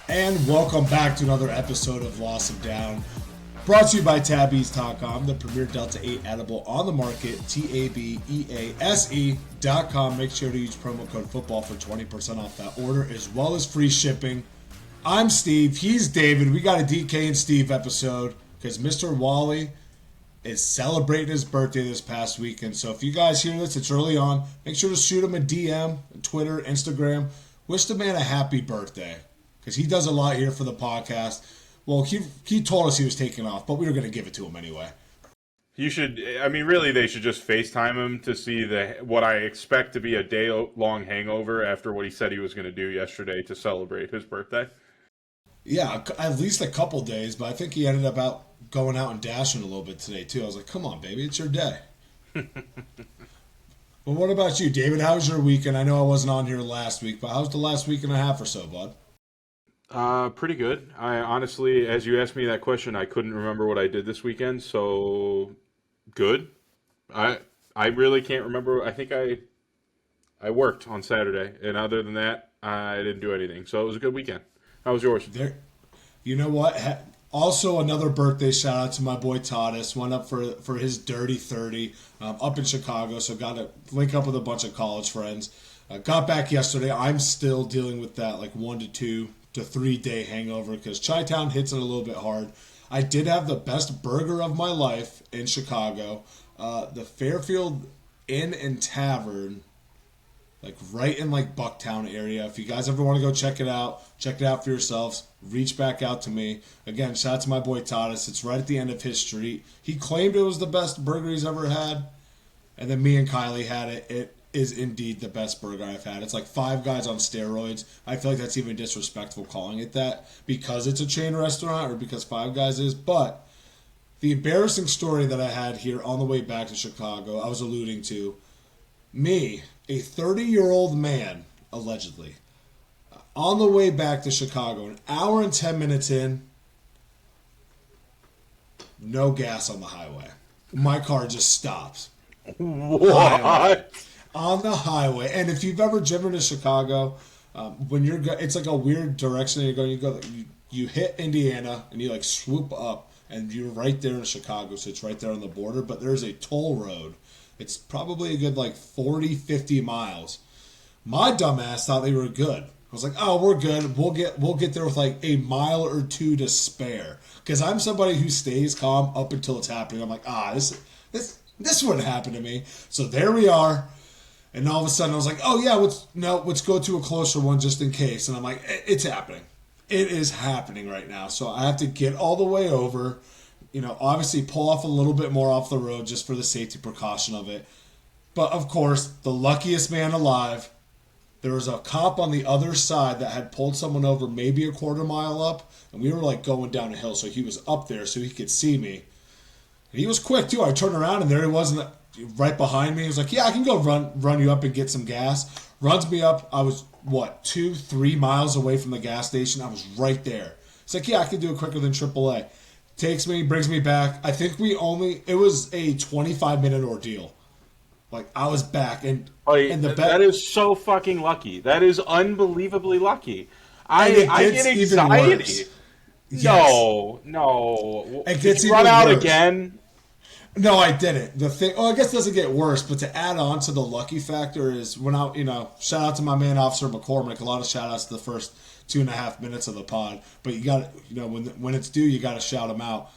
And welcome back to another episode of Lossof Down, brought to you by Tabby's.com, the premier Delta 8 edible on the market, TABEASE.com. Make sure to use promo code football for 20% off that order, as well as free shipping. I'm Steve, he's David. We got a DK and Steve episode because Mr. Wally is celebrating his birthday this past weekend. So if you guys hear this, it's early on. Make sure to shoot him a DM, Twitter, Instagram. Wish the man a happy birthday, because he does a lot here for the podcast. Well, he told us he was taking off, but we were going to give it to him anyway. You should, really, they should just FaceTime him to see what I expect to be a day-long hangover after what he said he was going to do yesterday to celebrate his birthday. Yeah, at least a couple days, but I think he ended up going out and dashing a little bit today, too. I was like, come on, baby, it's your day. Well, what about you, David? How was your weekend? I know I wasn't on here last week, but how's the last week and a half or so, bud? Pretty good. I honestly, as you asked me that question, I couldn't remember what I did this weekend, so good. I really can't remember. I think I worked on Saturday, and other than that, I didn't do anything. So it was a good weekend. How was yours? You know what? Also, another birthday shout out to my boy Tadas. Went up for his dirty 30 up in Chicago, so got to link up with a bunch of college friends. Got back yesterday. I'm still dealing with that 1 to 2 to 3 day hangover because Chi-Town hits it a little bit hard. I did have the best burger of my life in Chicago. The Fairfield Inn and Tavern, right in Bucktown area. If you guys ever want to go check it out for yourselves. Reach back out to me. Again, shout out to my boy Tadas. It's right at the end of his street. He claimed it was the best burger he's ever had, and then me and Kylie had it. It is indeed the best burger I've had. It's like Five Guys on steroids. I feel like that's even disrespectful calling it that because it's a chain restaurant or because Five Guys is. But the embarrassing story that I had here on the way back to Chicago, I was alluding to, me, a 30-year-old man, allegedly, on the way back to Chicago, an hour and 10 minutes in, no gas on the highway. My car just stops. What? On the highway. And if you've ever driven to Chicago, when you're it's like a weird direction you're going. You hit Indiana and you swoop up and you're right there in Chicago, so it's right there on the border. But there's a toll road. It's probably a good 40, 50 miles. My dumbass thought they were good. I was like, oh, we're good. We'll get there with a mile or two to spare. Because I'm somebody who stays calm up until it's happening. I'm like, this wouldn't happen to me. So there we are. And all of a sudden I was like, oh yeah, let's go to a closer one just in case. And I'm like, it's happening. It is happening right now. So I have to get all the way over. Obviously pull off a little bit more off the road just for the safety precaution of it. But of course, the luckiest man alive, there was a cop on the other side that had pulled someone over maybe a quarter mile up, and we were going down a hill, so he was up there so he could see me. And he was quick too. I turned around and there he was right behind me. He was like, yeah, I can go run you up and get some gas. Runs me up. I was 2-3 miles away from the gas station. I was right there. It's like, yeah, I can do it quicker than AAA. Takes me, brings me back. I think it was a 25-minute ordeal. I was back, and that is so fucking lucky. That is unbelievably lucky. I get anxiety. Yes. No. It gets Did you run out worse. Again? No, I didn't. The thing, I guess it doesn't get worse, but to add on to the lucky factor is when shout out to my man, Officer McCormick. A lot of shout outs to the first 2.5 minutes of the pod, but you got when it's due, you got to shout him out.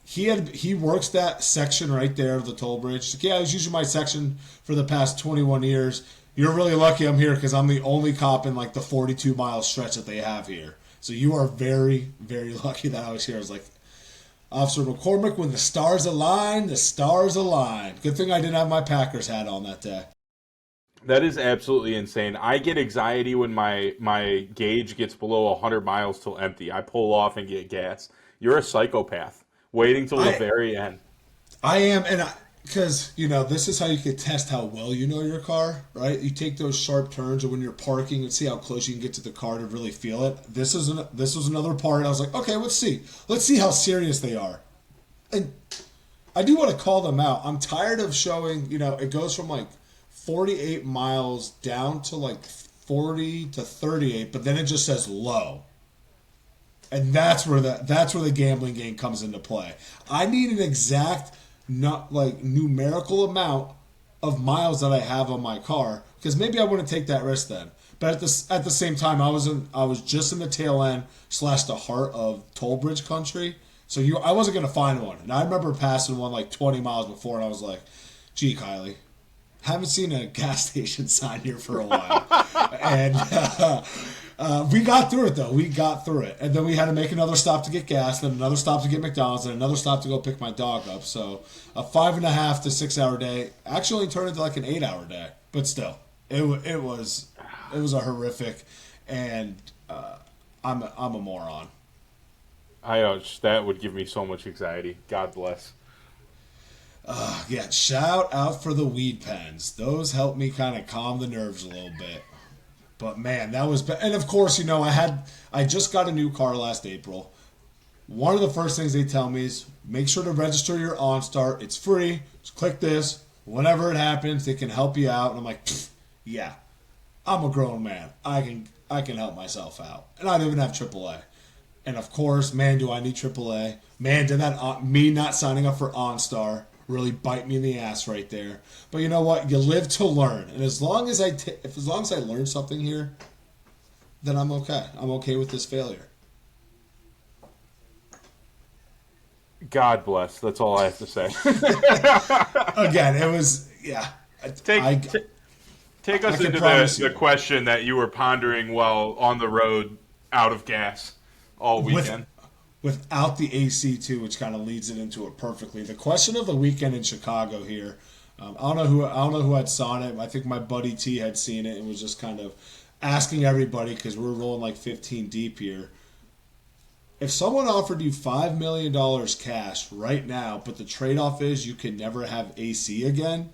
He works that section right there of the toll bridge. Like, yeah, I was using my section for the past 21 years. You're really lucky I'm here because I'm the only cop in the 42-mile stretch that they have here. So you are very, very lucky that I was here. I was like, Officer McCormick, when the stars align, the stars align. Good thing I didn't have my Packers hat on that day. That is absolutely insane. I get anxiety when my gauge gets below 100 miles till empty. I pull off and get gas. You're a psychopath. Waiting till the very end. I am, and because this is how you can test how well you know your car, right? You take those sharp turns, or when you're parking, and see how close you can get to the car to really feel it. This was another part. I was like, okay, let's see how serious they are, and I do want to call them out. I'm tired of showing. It goes from 48 miles down to 40 to 38, but then it just says low. And that's where the gambling game comes into play. I need an exact not like numerical amount of miles that I have on my car because maybe I wouldn't take that risk then. But at the same time, I was just in the tail end / the heart of toll bridge country, so I wasn't gonna find one. And I remember passing one like 20 miles before, and I was like, "Gee, Kylie, haven't seen a gas station sign here for a while." And we got through it though. We got through it, and then we had to make another stop to get gas, then another stop to get McDonald's, and another stop to go pick my dog up. So a 5.5 to 6 hour day actually turned into like an 8 hour day, but still, it was a horrific, and I'm a moron. That would give me so much anxiety. God bless. Yeah, shout out for the weed pens. Those helped me kind of calm the nerves a little bit. But man, that was and of course, I just got a new car last April. One of the first things they tell me is make sure to register your OnStar. It's free. Just click this. Whenever it happens, they can help you out. And I'm like, yeah, I'm a grown man. I can help myself out. And I don't even have AAA. And of course, man, do I need AAA. Man, did that me not signing up for OnStar really bite me in the ass right there. But you know what? You live to learn. And as long as I learn something here, then I'm okay. I'm okay with this failure. God bless. That's all I have to say. Again, it was Take us into the question that you were pondering while on the road out of gas all weekend. Without the AC too, which kind of leads it into it perfectly. The question of the weekend in Chicago here. I don't know who had saw it. I think my buddy T had seen it and was just kind of asking everybody because we're rolling like 15 deep here. If someone offered you $5 million cash right now, but the trade-off is you can never have AC again,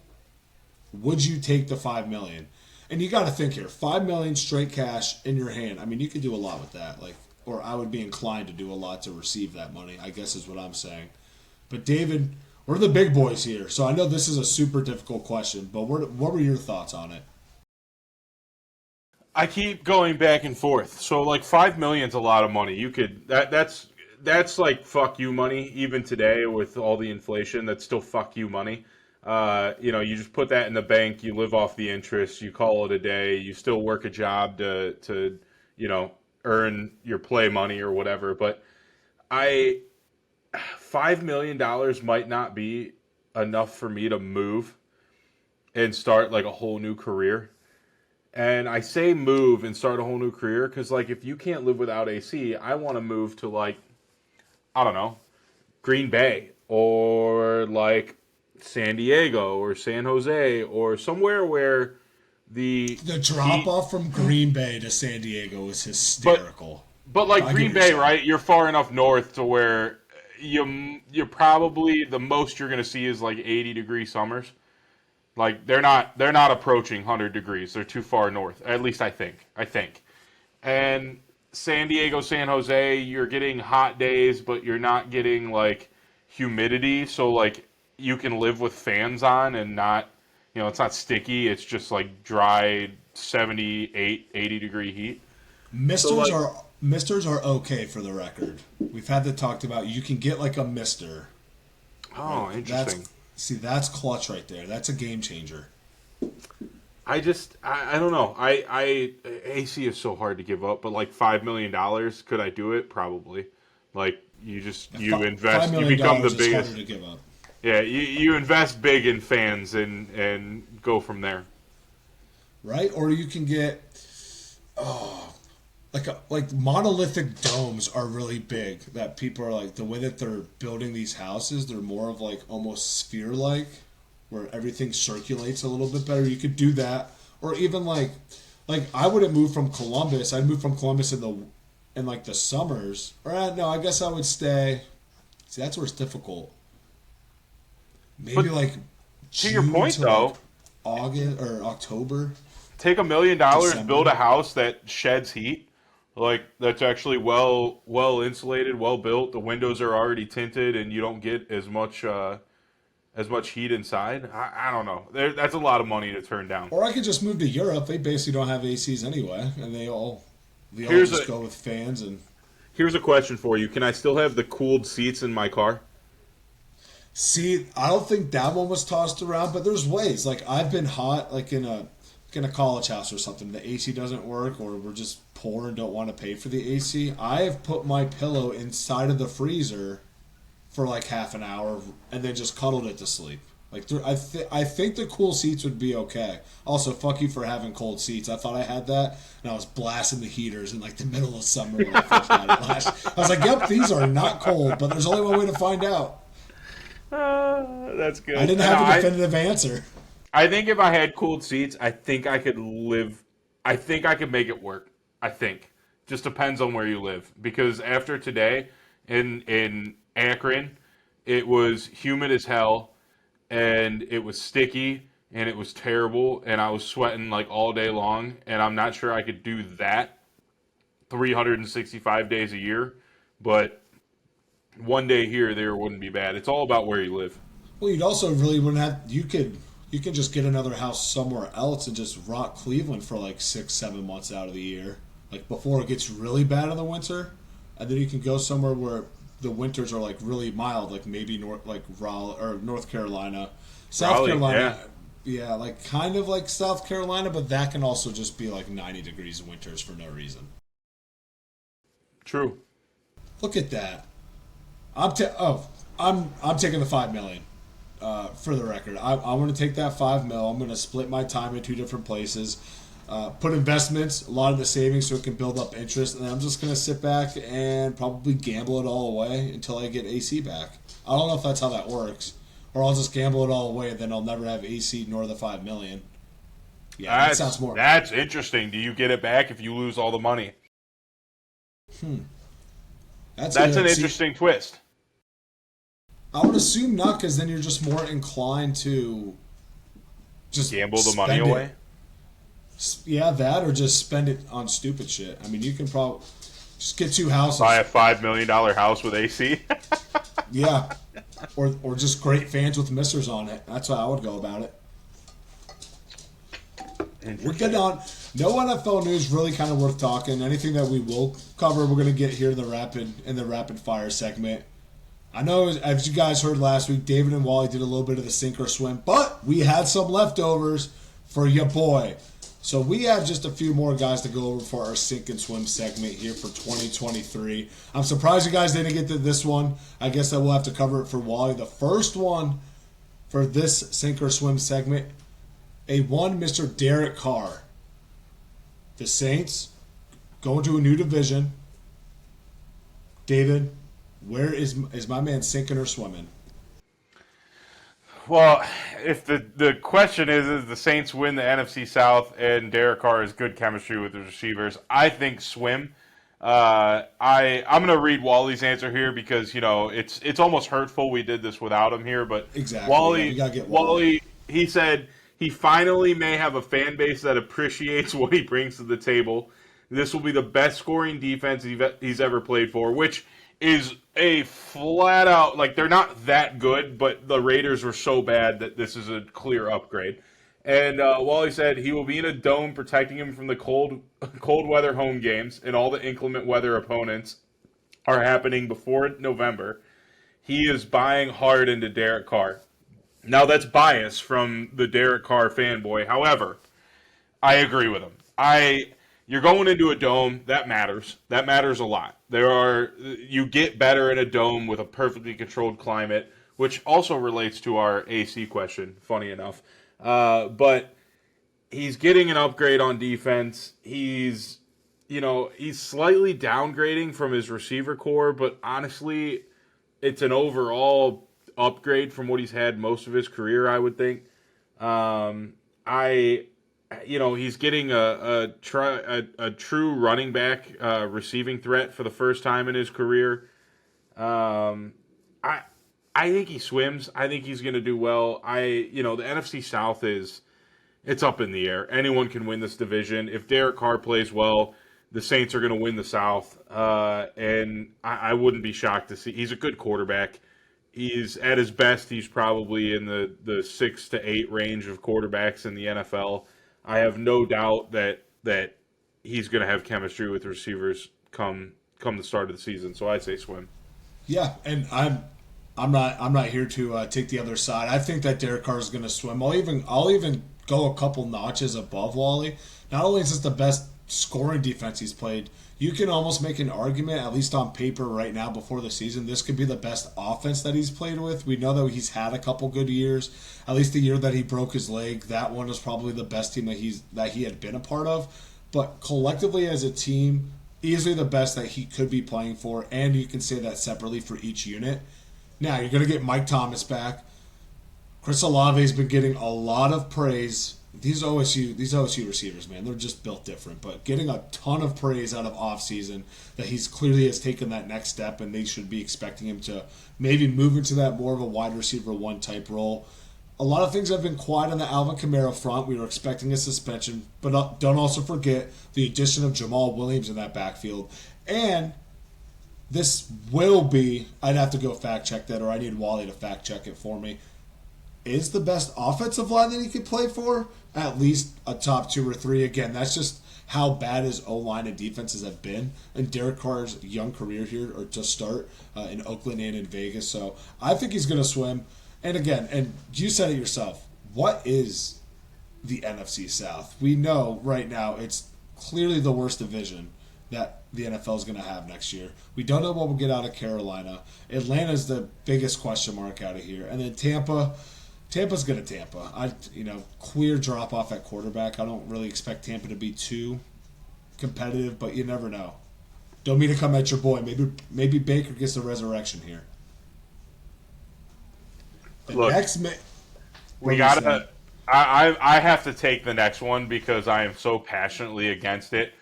would you take the $5 million? And you got to think here, $5 million straight cash in your hand. I mean, you could do a lot with that. Or I would be inclined to do a lot to receive that money, I guess is what I'm saying. But David, we're the big boys here, so I know this is a super difficult question, but what were your thoughts on it? I keep going back and forth. So like $5 million's a lot of money. You could that's like fuck you money even today with all the inflation. That's still fuck you money. You just put that in the bank. You live off the interest. You call it a day. You still work a job to earn your play money or whatever. But $5 million might not be enough for me to move and start like a whole new career. And I say move and start a whole new career because, like, if you can't live without AC, I want to move to, like, I don't know, Green Bay or, like, San Diego or San Jose or somewhere where the drop-off from Green Bay to San Diego is hysterical. But like, Green Bay, right, you're far enough north to where you're probably, the most you're going to see is, like, 80-degree summers. Like, they're not approaching 100 degrees. They're too far north. At least I think. And San Diego, San Jose, you're getting hot days, but you're not getting, like, humidity. So, like, you can live with fans on and not, it's not sticky. It's just, like, dry 78, 80-degree heat. Misters are okay for the record. We've had that talked about. You can get, like, a mister. Oh, interesting. That's clutch right there. That's a game changer. I don't know. AC is so hard to give up, but like $5 million, could I do it? Probably. Like you invest, you become the biggest. Harder to give up. Yeah, you invest big in fans and go from there. Right, or you can get, like monolithic domes are really big. That people are like the way that they're building these houses. They're more of like almost sphere-like, where everything circulates a little bit better. You could do that, or even like I wouldn't move from Columbus. I'd move from Columbus in like the summers. Or no, I guess I would stay. See, that's where it's difficult. Maybe but like to your point though, like August or October. Take $1 million, December. Build a house that sheds heat. Like, that's actually well insulated, well built. The windows are already tinted, and you don't get as much as much heat inside. I don't know. That's a lot of money to turn down. Or I could just move to Europe. They basically don't have ACs anyway, and they all Here's just a go with fans. And here's a question for you. Can I still have the cooled seats in my car? see, I don't think that one was tossed around, but there's ways. Like I've been hot, like in a college house or something. The AC doesn't work, or we're just poor and don't want to pay for the AC. I have put my pillow inside of the freezer for like half an hour and then just cuddled it to sleep. Like I think the cool seats would be okay. Also, fuck you for having cold seats. I thought I had that, and I was blasting the heaters in like the middle of summer when I first got it last. I was like, "Yep, these are not cold," but there's only one way to find out. That's good. I didn't have a definitive answer. I think if I had cooled seats, I think I could live. I think I could make it work. I think just depends on where you live. Because after today, in Akron, it was humid as hell, and it was sticky, and it was terrible, and I was sweating like all day long. And I'm not sure I could do that 365 days a year, but one day here or there wouldn't be bad. It's all about where you live. Well, you'd also really wouldn't have. You could just get another house somewhere else and just rock Cleveland for like 6-7 months out of the year, like before it gets really bad in the winter, and then you can go somewhere where the winters are like really mild, like maybe Raleigh or North Carolina, South Raleigh, Carolina. Yeah, like kind of like South Carolina, but that can also just be like 90 degrees winters for no reason. True. Look at that. I'm taking the 5 million. For the record, I'm going to take that 5 mil. I'm going to split my time in two different places, put investments, a lot of the savings, so it can build up interest, and then I'm just going to sit back and probably gamble it all away until I get AC back. I don't know if that's how that works, or I'll just gamble it all away and then I'll never have AC nor the 5 million. Yeah, that sounds more. That's interesting. Do you get it back if you lose all the money? That's an interesting twist. I would assume not, because then you're just more inclined to just gamble the money away. Yeah, that or just spend it on stupid shit. I mean, you can probably just get two houses. Buy a $5 million house with AC. Yeah, or just great fans with misters on it. That's how I would go about it. We're getting on. No NFL news really kind of worth talking. Anything that we will cover, we're going to get here in the rapid fire segment. I know, as you guys heard last week, David and Wally did a little bit of the sink or swim, but we had some leftovers for your boy. So we have just a few more guys to go over for our sink and swim segment here for 2023. I'm surprised you guys didn't get to this one. I guess I will have to cover it for Wally. The first one for this sink or swim segment, Mr. Derek Carr. The Saints going to a new division. David, where is my man sinking or swimming? Well, if the question is the Saints win the NFC South and Derek Carr has good chemistry with the receivers, I think swim. I'm going to read Wally's answer here because it's almost hurtful we did this without him here, but exactly. Wally, you gotta get Wally, he said he finally may have a fan base that appreciates what he brings to the table. This will be the best scoring defense he's ever played for, which is a flat out, like, they're not that good, but the Raiders were so bad that this is a clear upgrade. And Wally said he will be in a dome protecting him from the cold weather home games, and all the inclement weather opponents are happening before November. He is buying hard into Derek Carr. Now, that's bias from the Derek Carr fanboy. However, I agree with him. You're going into a dome, that matters. That matters a lot. You get better in a dome with a perfectly controlled climate, which also relates to our AC question, funny enough. But he's getting an upgrade on defense. He's slightly downgrading from his receiver core, but honestly, it's an overall upgrade from what he's had most of his career, I would think. He's getting a true running back receiving threat for the first time in his career. I think he swims. I think he's going to do well. The NFC South it's up in the air. Anyone can win this division. If Derek Carr plays well, the Saints are going to win the South. And I wouldn't be shocked to see he's a good quarterback. He's at his best. He's probably in the 6 to 8 range of quarterbacks in the NFL. I have no doubt that he's going to have chemistry with receivers come the start of the season. So I say swim. Yeah, and I'm not here to take the other side. I think that Derek Carr is going to swim. I'll even go a couple notches above Wally. Not only is this the best scoring defense he's played, you can almost make an argument, at least on paper right now before the season, this could be the best offense that he's played with. We know that he's had a couple good years. At least the year that he broke his leg, that one was probably the best team that he had been a part of. But collectively as a team, easily the best that he could be playing for, and you can say that separately for each unit. Now you're going to get Mike Thomas back. Chris Olave's been getting a lot of praise. These OSU receivers, man, they're just built different. But getting a ton of praise out of offseason that he's clearly has taken that next step, and they should be expecting him to maybe move into that more of a wide receiver one type role. A lot of things have been quiet on the Alvin Kamara front. We were expecting a suspension, but don't also forget the addition of Jamal Williams in that backfield. And this will be, I'd have to go fact check that, or I need Wally to fact check it for me, is the best offensive line that he could play for at least a top 2 or 3. Again, that's just how bad his O-line and defenses have been. And Derek Carr's young career here, or to start, in Oakland and in Vegas. So I think he's going to swim. And again, and you said it yourself, what is the NFC South? We know right now it's clearly the worst division that the NFL is going to have next year. We don't know what we'll get out of Carolina. Atlanta's the biggest question mark out of here. And then Tampa's going to Tampa. Clear drop off at quarterback. I don't really expect Tampa to be too competitive, but you never know. Don't mean to come at your boy. Maybe Baker gets the resurrection here. Look, we gotta. I have to take the next one because I am so passionately against it.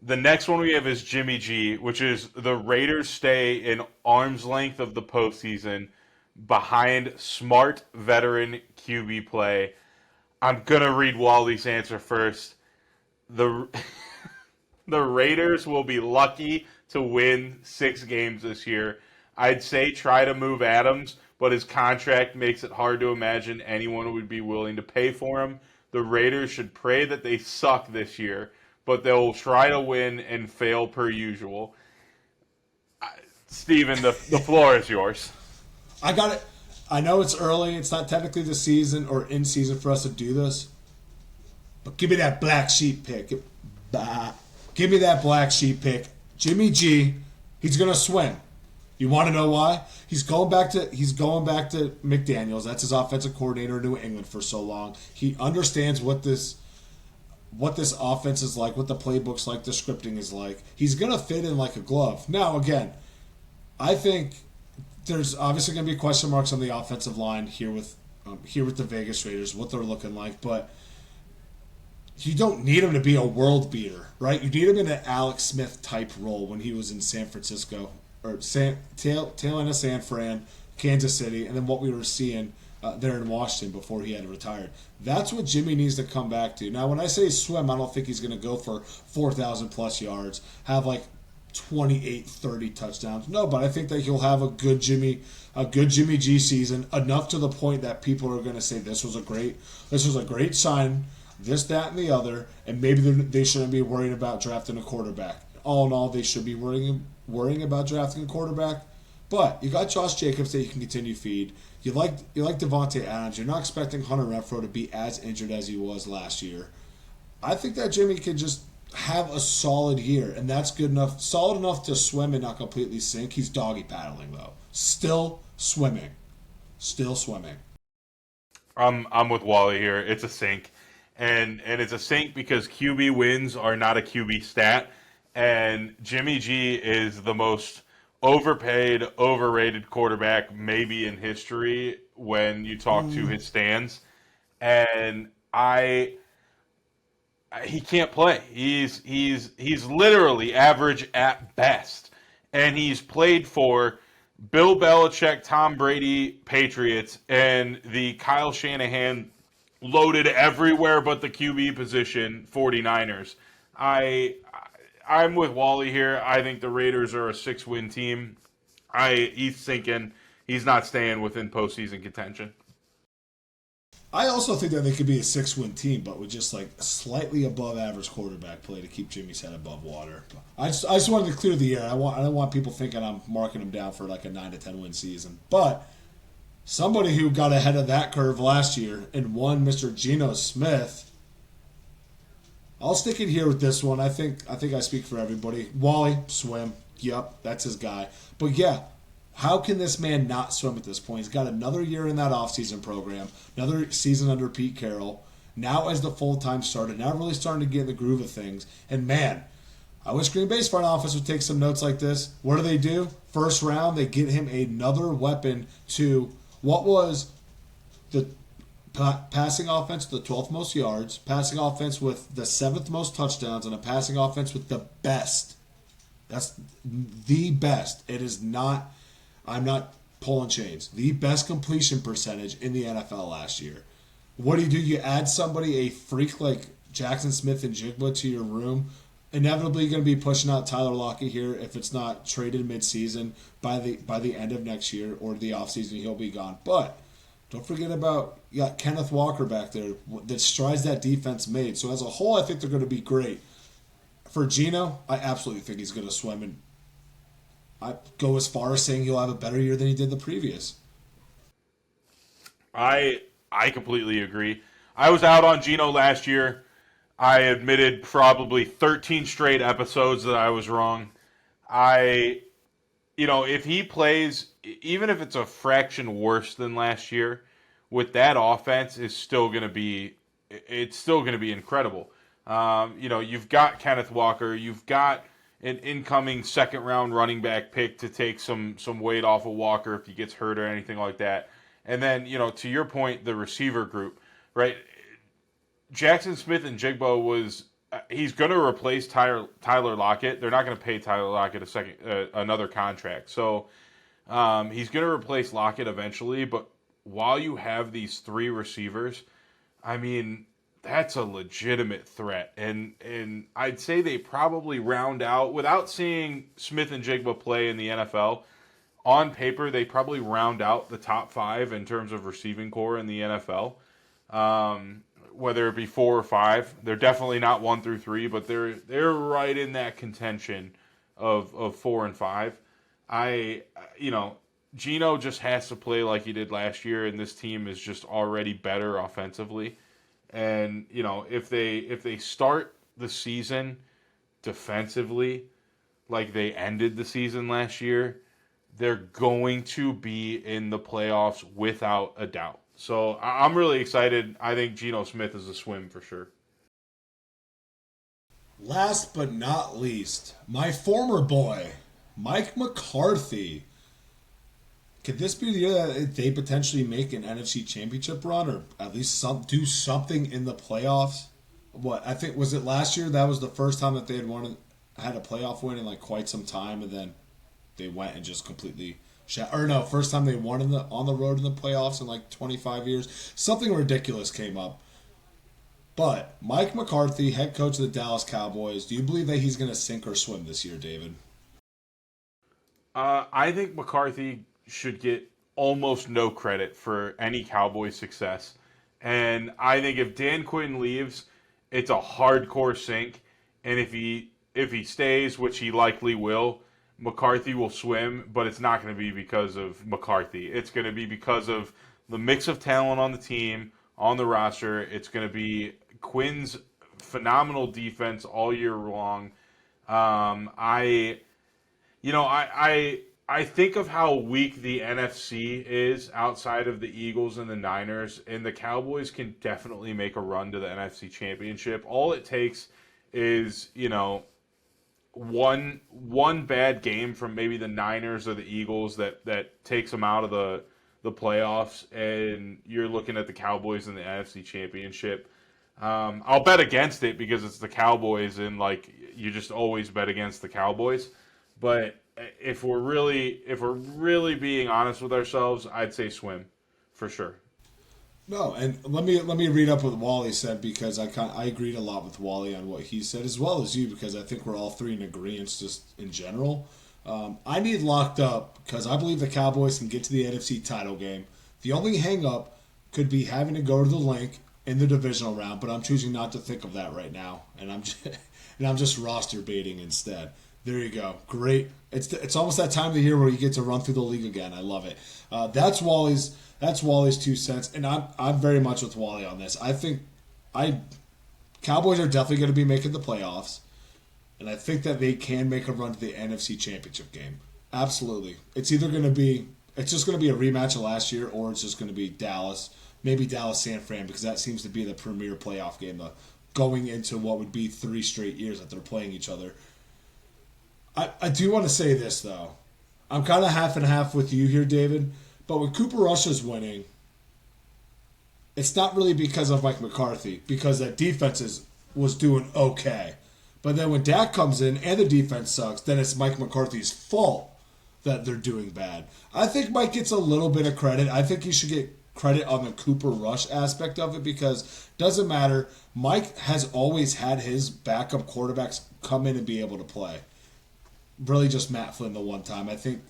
The next one we have is Jimmy G, which is the Raiders stay in arm's length of the postseason behind smart veteran QB play. I'm gonna read Wally's answer first. The the Raiders will be lucky to win 6 games this year. I'd say try to move Adams, but his contract makes it hard to imagine anyone would be willing to pay for him. The Raiders should pray that they suck this year, but they'll try to win and fail per usual. Steven, the floor is yours. I got it. I know it's early. It's not technically the season or in season for us to do this. But give me that black sheep pick. Give me that black sheep pick. Jimmy G, he's going to swim. You want to know why? He's going back to McDaniels. That's his offensive coordinator in New England for so long. He understands what this offense is like, what the playbook's like, the scripting is like. He's going to fit in like a glove. Now, again, I think there's obviously going to be question marks on the offensive line here with the Vegas Raiders, what they're looking like, but you don't need him to be a world beater, right? You need him in an Alex Smith type role when he was in San Francisco, or tail end of San Fran, Kansas City, and then what we were seeing there in Washington before he had retired. That's what Jimmy needs to come back to. Now, when I say swim, I don't think he's going to go for 4,000 plus yards, have like 28, 30 touchdowns. No, but I think that he'll have a good Jimmy G season, enough to the point that people are going to say this was a great sign, this, that, and the other, and maybe they shouldn't be worried about drafting a quarterback. All in all, they should be worrying about drafting a quarterback. But you got Josh Jacobs that you can continue to feed. You like Devontae Adams. You're not expecting Hunter Renfrow to be as injured as he was last year. I think that Jimmy can just have a solid year, and that's good enough, solid enough to swim and not completely sink. He's doggy paddling though, still swimming. I'm with Wally here. It's a sink, and it's a sink because QB wins are not a QB stat, and Jimmy G is the most overpaid, overrated quarterback maybe in history when you talk to his stands, and he can't play. He's literally average at best, and he's played for Bill Belichick, Tom Brady, Patriots, and the Kyle Shanahan loaded everywhere but the QB position 49ers. I'm with Wally here. I think the Raiders are a 6-win team. He's sinking. he's not staying within postseason contention. I also think that they could be a 6-win team, but with just like slightly above average quarterback play to keep Jimmy's head above water. I just wanted to clear the air. I don't want people thinking I'm marking them down for like a 9 to 10 win season. But somebody who got ahead of that curve last year and won, Mr. Geno Smith. I'll stick it here with this one. I think I speak for everybody. Wally, swim. Yep, that's his guy. But yeah, how can this man not swim at this point? He's got another year in that offseason program, another season under Pete Carroll, now as the full-time starter, now really starting to get in the groove of things. And man, I wish Green Bay's front office would take some notes like this. What do? First round, they get him another weapon to what was the passing offense with the 12th most yards, passing offense with the 7th most touchdowns, and a passing offense with the best. That's the best. It is not, I'm not pulling chains, the best completion percentage in the NFL last year. What do? You add somebody, a freak like Jackson Smith and Jigba to your room, inevitably you're going to be pushing out Tyler Lockett here if it's not traded mid-season by the end of next year or the offseason, he'll be gone. But don't forget about, you got Kenneth Walker back there that strides that defense made. So as a whole, I think they're going to be great. For Geno, I absolutely think he's going to swim, and I go as far as saying he'll have a better year than he did the previous. I completely agree. I was out on Geno last year. I admitted probably 13 straight episodes that I was wrong. If he plays, even if it's a fraction worse than last year, with that offense, it's still going to be incredible. You've got Kenneth Walker, you've got an incoming second round running back pick to take some weight off of Walker if he gets hurt or anything like that. And then, to your point, the receiver group, right? Jackson Smith and Jigba he's going to replace Tyler Lockett. They're not going to pay Tyler Lockett another contract. So he's going to replace Lockett eventually. But while you have these three receivers, I mean, that's a legitimate threat. And I'd say they probably round out, without seeing Smith and Jigba play in the NFL, on paper, they probably round out the top 5 in terms of receiving core in the NFL. Whether it be 4 or 5, they're definitely not 1 through 3, but they're right in that contention of 4 and 5. Geno just has to play like he did last year, and this team is just already better offensively. And if they start the season defensively like they ended the season last year, they're going to be in the playoffs without a doubt. So I'm really excited. I think Geno Smith is a swim for sure. Last but not least, my former boy, Mike McCarthy. Could this be the year that they potentially make an NFC Championship run, or at least do something in the playoffs? I think, was it last year? That was the first time that they had a playoff win in like quite some time, and then they went and just completely first time they won on the road in the playoffs in like 25 years. Something ridiculous came up. But Mike McCarthy, head coach of the Dallas Cowboys, do you believe that he's going to sink or swim this year, David? I think McCarthy should get almost no credit for any Cowboys success. And I think if Dan Quinn leaves, it's a hardcore sink. And if he stays, which he likely will, McCarthy will swim, but it's not going to be because of McCarthy. It's going to be because of the mix of talent on the team, on the roster. It's going to be Quinn's phenomenal defense all year long. I think of how weak the NFC is outside of the Eagles and the Niners, and the Cowboys can definitely make a run to the NFC Championship. All it takes is, one bad game from maybe the Niners or the Eagles that takes them out of the playoffs, and you're looking at the Cowboys in the NFC Championship. I'll bet against it because it's the Cowboys, and you just always bet against the Cowboys. But if we're really being honest with ourselves, I'd say swim for sure. No, and let me read up what Wally said, because I agreed a lot with Wally on what he said, as well as you, because I think we're all three in agreement just in general. I need locked up because I believe the Cowboys can get to the NFC title game. The only hang up could be having to go to the link in the divisional round, but I'm choosing not to think of that right now, and I'm just roster baiting instead. There you go. Great. It's almost that time of the year where you get to run through the league again. I love it. That's Wally's 2 cents, and I'm very much with Wally on this. I Cowboys are definitely going to be making the playoffs. And I think that they can make a run to the NFC Championship game. Absolutely. It's just going to be a rematch of last year, or it's just going to be Dallas, maybe Dallas San Fran, because that seems to be the premier playoff game, going into what would be 3 straight years that they're playing each other. I do want to say this, though. I'm kind of half and half with you here, David, but when Cooper Rush is winning, it's not really because of Mike McCarthy, because that was doing okay. But then when Dak comes in and the defense sucks, then it's Mike McCarthy's fault that they're doing bad. I think Mike gets a little bit of credit. I think he should get credit on the Cooper Rush aspect of it because it doesn't matter. Mike has always had his backup quarterbacks come in and be able to play. Really just Matt Flynn the one time. I think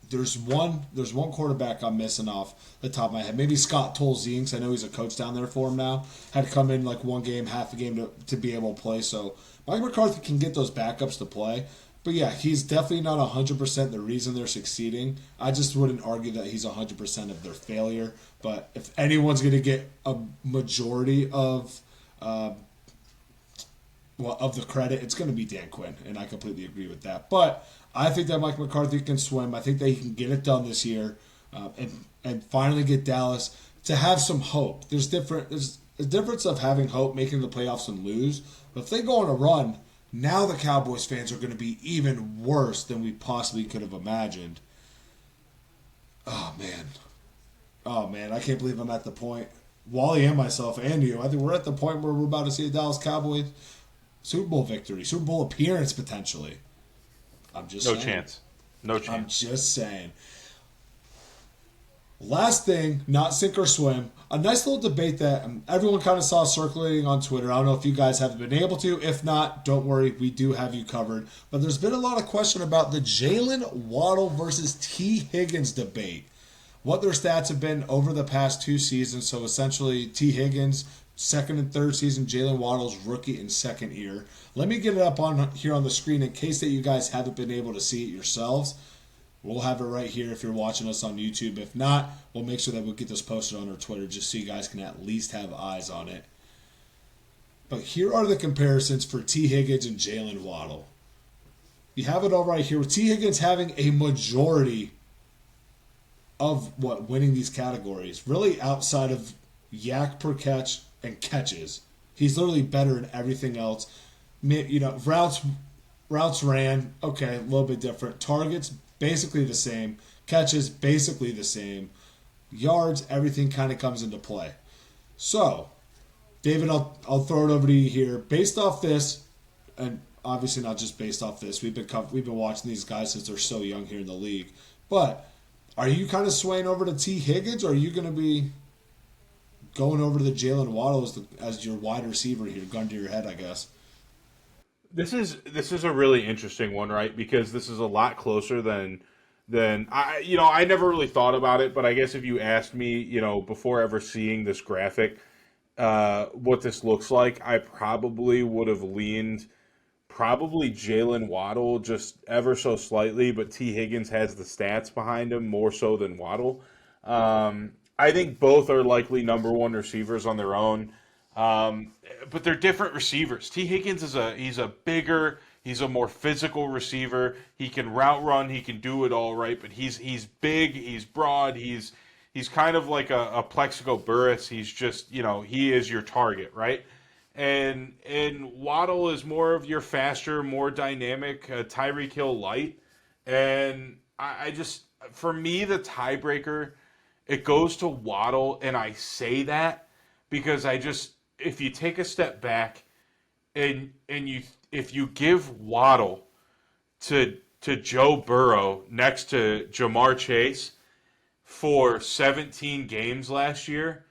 there's one quarterback I'm missing off the top of my head. Maybe Scott Tolzien, because I know he's a coach down there for him now. Had to come in like one game, half a game to be able to play. So Mike McCarthy can get those backups to play. But yeah, he's definitely not 100% the reason they're succeeding. I just wouldn't argue that he's 100% of their failure. But if anyone's going to get a majority of the credit, it's going to be Dan Quinn, and I completely agree with that. But I think that Mike McCarthy can swim. I think that he can get it done this year, and finally get Dallas to have some hope. There's a difference of having hope, making the playoffs and lose. But if they go on a run, now the Cowboys fans are going to be even worse than we possibly could have imagined. Oh man, I can't believe I'm at the point. Wally and myself and you, I think we're at the point where we're about to see a Dallas Cowboys Super Bowl victory, Super Bowl appearance potentially. I'm just No saying. chance. No I'm chance. just saying. Last thing, not sink or swim. A nice little debate that everyone kind of saw circulating on Twitter. I don't know if you guys have been able to. If not, don't worry. We do have you covered. But there's been a lot of question about the Jalen Waddle versus T. Higgins debate. What their stats have been over the past 2 seasons. So essentially, T. Higgins, second and third season, Jalen Waddle's rookie and second year. Let me get it up on here on the screen in case that you guys haven't been able to see it yourselves. We'll have it right here if you're watching us on YouTube. If not, we'll make sure that we'll get this posted on our Twitter just so you guys can at least have eyes on it. But here are the comparisons for T. Higgins and Jalen Waddle. You have it all right here with T. Higgins having a majority of winning these categories. Really outside of yak per catch and catches. He's literally better in everything else. Routes ran, okay, a little bit different. Targets, basically the same. Catches, basically the same. Yards, everything kind of comes into play. So, David, I'll throw it over to you here. Based off this, and obviously not just based off this, we've been watching these guys since they're so young here in the league. But are you kind of swaying over to T. Higgins, or are you going to be going over to the Jalen Waddle as your wide receiver here, gun to your head, I guess? This is a really interesting one, right? Because this is a lot closer than I never really thought about it, but I guess if you asked me, before ever seeing this graphic, what this looks like, I probably would have leaned probably Jalen Waddle just ever so slightly, but T. Higgins has the stats behind him more so than Waddle. I think both are likely number one receivers on their own. But they're different receivers. T. Higgins he's a bigger, he's a more physical receiver. He can route run, he can do it all right, but he's big, he's broad, he's kind of like a Plexico Burris. He's just, he is your target, right? And Waddle is more of your faster, more dynamic Tyreek Hill light. And I just, for me, the tiebreaker, it goes to Waddle, and I say that because if you take a step back if you give Waddle to Joe Burrow next to Jamar Chase for 17 games last year,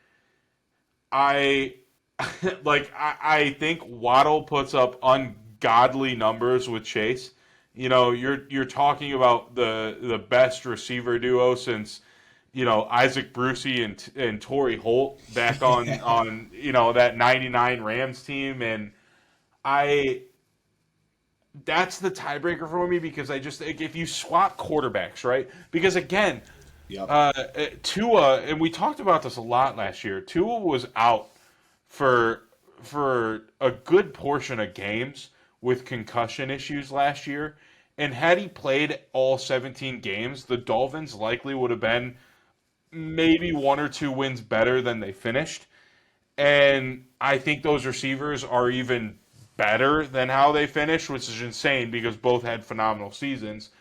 I I think Waddle puts up ungodly numbers with Chase. you're talking about the best receiver duo since Isaac Brucey and Torrey Holt back Yeah. on that '99 Rams team, and I that's the tiebreaker for me because I just think if you swap quarterbacks, right? Because again, Yep. Tua, and we talked about this a lot last year. Tua was out for a good portion of games with concussion issues last year, and had he played all 17 games, the Dolphins likely would have been maybe one or two wins better than they finished. And I think those receivers are even better than how they finished, which is insane because both had phenomenal seasons.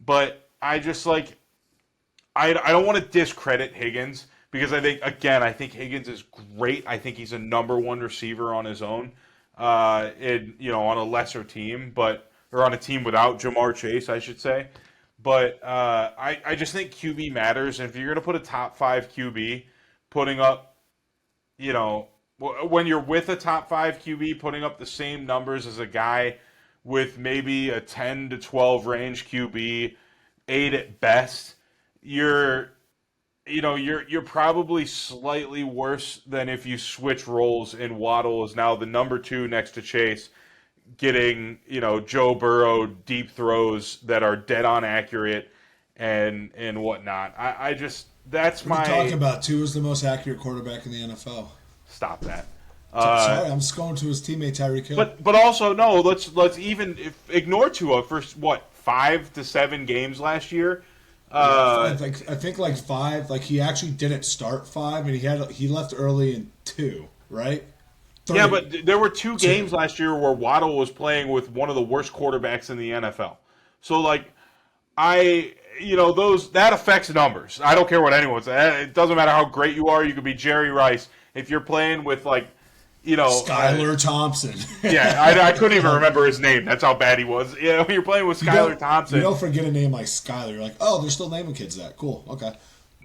But I just I don't want to discredit Higgins because I think Higgins is great. I think he's a number one receiver on his own, on a lesser team, or on a team without Jamar Chase, I should say. But I just think QB matters, and if you're going to put a top five QB, putting up, you know, when you're with a top five QB, putting up the same numbers as a guy with maybe a 10 to 12 range QB, eight at best, you're you're probably slightly worse than if you switch roles and Waddle is now the number two next to Chase, getting Joe Burrow deep throws that are dead on accurate and whatnot. I just that's What are you talking my about? Tua is the most accurate quarterback in the NFL. stop that. Uh, Sorry, I'm just going to his teammate Tyreek Hill. but also no, let's even ignore Tua for what 5 to 7 games last year. Yeah, Uh, five. Like I think like five. Like he actually didn't start five, and he left early in two. Right? Yeah, Three. but there were two Two. games last year where Waddle was playing with one of the worst quarterbacks in the NFL. So those that affects numbers. I don't care what anyone says. It doesn't matter how great you are. You could be Jerry Rice if you're playing with you know, uh, Skylar Thompson. yeah, I couldn't even remember his name. That's how bad he was. When you're playing with Skylar You Thompson, don't forget a name like Skylar. You're like, oh, they're still naming kids that. Cool. Okay.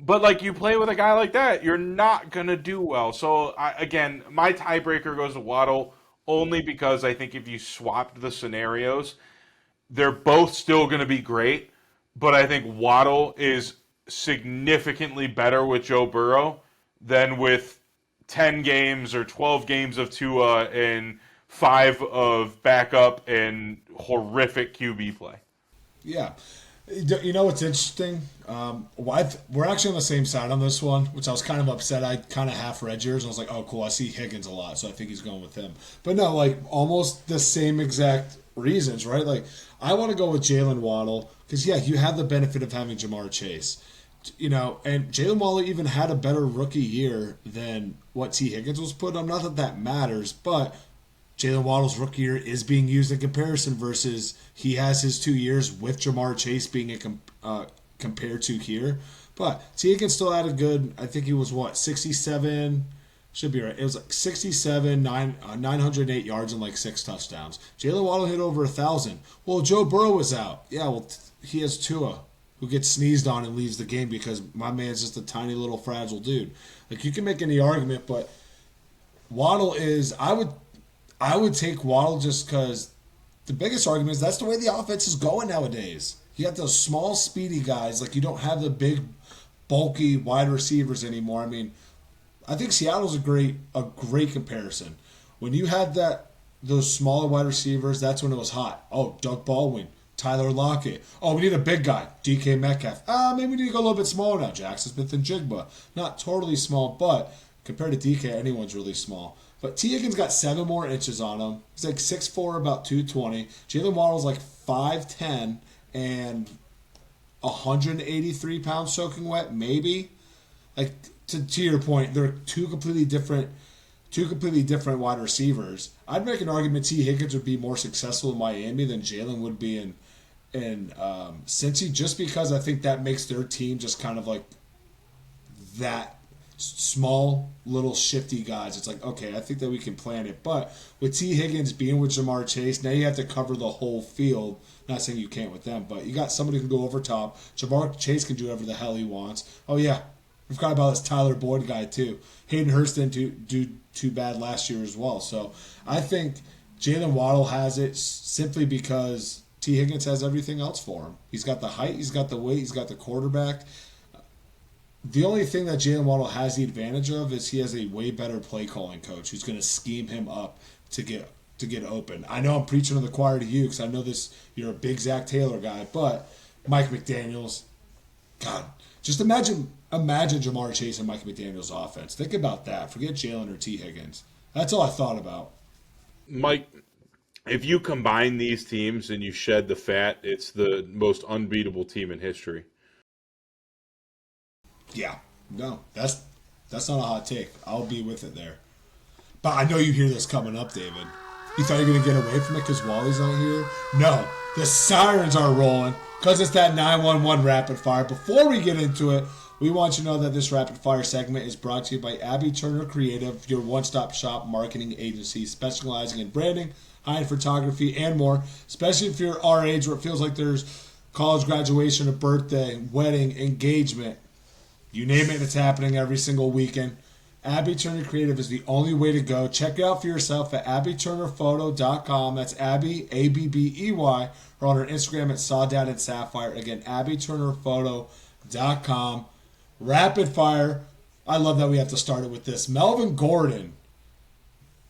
but you play with a guy like that, you're not gonna do well. So again, my tiebreaker goes to Waddle only because I think if you swapped the scenarios, they're both still going to be great, but I think Waddle is significantly better with Joe Burrow than with 10 games or 12 games of Tua and 5 of backup and horrific QB play. Yeah. You know what's interesting? We're actually on the same side on this one, which I was kind of upset. I kind of half read yours. I was like, oh, cool. I see Higgins a lot, so I think he's going with him. But no, like almost the same exact reasons, right? Like I want to go with Jalen Waddle because yeah, you have the benefit of having Jamar Chase, and Jalen Waddle even had a better rookie year than what T Higgins was put on. Not that that matters, but Jalen Waddle's rookie year is being used in comparison versus he has his 2 years with Jamar Chase being compared to here. But T. Higgins still had a good, I think he was what, 67? Should be right. It was like 67, 908 yards and like 6 touchdowns. Jalen Waddle hit over 1,000. Well, Joe Burrow was out. Yeah, well, he has Tua, who gets sneezed on and leaves the game because my man's just a tiny little fragile dude. Like, you can make any argument, but Waddle is, I would take Waddle just because the biggest argument is that's the way the offense is going nowadays. You got those small, speedy guys. Like you don't have the big, bulky wide receivers anymore. I mean, I think Seattle's a great comparison. When you had those smaller wide receivers, that's when it was hot. Oh, Doug Baldwin, Tyler Lockett. Oh, we need a big guy, DK Metcalf. Maybe we need to go a little bit smaller now. Jackson Smith and Jigba, not totally small, but compared to DK, anyone's really small. But T. Higgins got 7 more inches on him. He's like 6'4", about 220. Jalen Waddle's like 5'10", and 183 pounds soaking wet, maybe. Like to your point, they're two completely different wide receivers. I'd make an argument T. Higgins would be more successful in Miami than Jalen would be in Cincy, just because I think that makes their team just kind of like that small, little shifty guys. It's like, okay, I think that we can plan it. But with T. Higgins being with Jamar Chase, now you have to cover the whole field. Not saying you can't with them, but you got somebody who can go over top. Jamar Chase can do whatever the hell he wants. Oh, yeah. We forgot about this Tyler Boyd guy, too. Hayden Hurst didn't do too bad last year as well. So I think Jalen Waddle has it simply because T. Higgins has everything else for him. He's got the height, he's got the weight, he's got the quarterback. The only thing that Jalen Waddle has the advantage of is he has a way better play calling coach who's going to scheme him up to get open. I know I'm preaching to the choir to you because I know you're a big Zach Taylor guy, but Mike McDaniels, God, just imagine Jamar Chase and Mike McDaniels' offense. Think about that. Forget Jalen or T. Higgins. That's all I thought about. Mike, if you combine these teams and you shed the fat, it's the most unbeatable team in history. Yeah, no, that's not a hot take. I'll be with it there. But I know you hear this coming up, David. You thought you were going to get away from it because Wally's not here? No, the sirens are rolling because it's that 911 rapid fire. Before we get into it, we want you to know that this rapid fire segment is brought to you by Abby Turner Creative, your one-stop shop marketing agency specializing in branding, high-end photography, and more, especially if you're our age where it feels like there's college graduation, a birthday, wedding, engagement. You name it, it's happening every single weekend. Abby Turner Creative is the only way to go. Check it out for yourself at abbyturnerphoto.com. That's Abby, A-B-B-E-Y, or on her Instagram at Sawdad and Sapphire. Again, abbyturnerphoto.com. Rapid fire. I love that we have to start it with this. Melvin Gordon.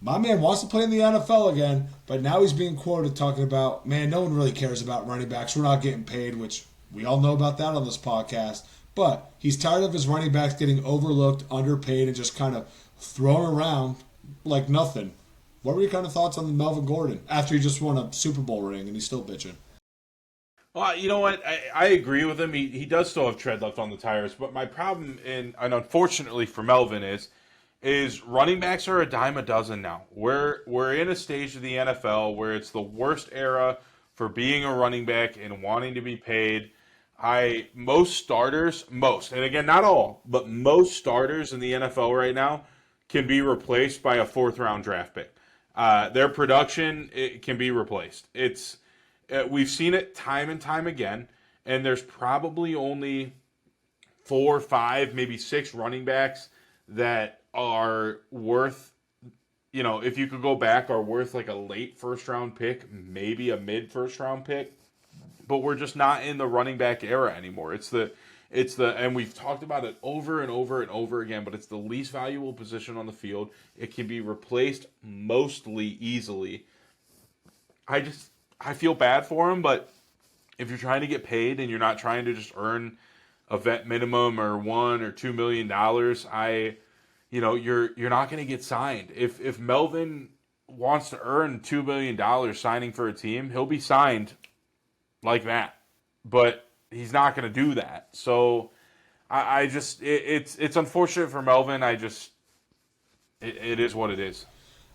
My man wants to play in the NFL again, but now he's being quoted talking about, man, no one really cares about running backs. We're not getting paid, which we all know about that on this podcast. But he's tired of his running backs getting overlooked, underpaid, and just kind of thrown around like nothing. What were your kind of thoughts on Melvin Gordon after he just won a Super Bowl ring and he's still bitching? Well, you know what? I agree with him. He does still have tread left on the tires. But my problem, and unfortunately for Melvin, is running backs are a dime a dozen now. We're in a stage of the NFL where it's the worst era for being a running back and wanting to be paid. Most starters, and again, not all, but most starters in the NFL right now can be replaced by a fourth-round draft pick. Their production can be replaced. We've seen it time and time again, and there's probably only 4, 5, maybe 6 running backs that are worth, if you could go back, are worth like a late first-round pick, maybe a mid-first-round pick. But we're just not in the running back era anymore. And we've talked about it over and over and over again, but it's the least valuable position on the field. It can be replaced mostly easily. I feel bad for him, but if you're trying to get paid and you're not trying to just earn a vet minimum or $1 or $2 million, you're not going to get signed. If Melvin wants to earn $2 million signing for a team, he'll be signed like that, but he's not going to do that. So it's unfortunate for Melvin. It is what it is.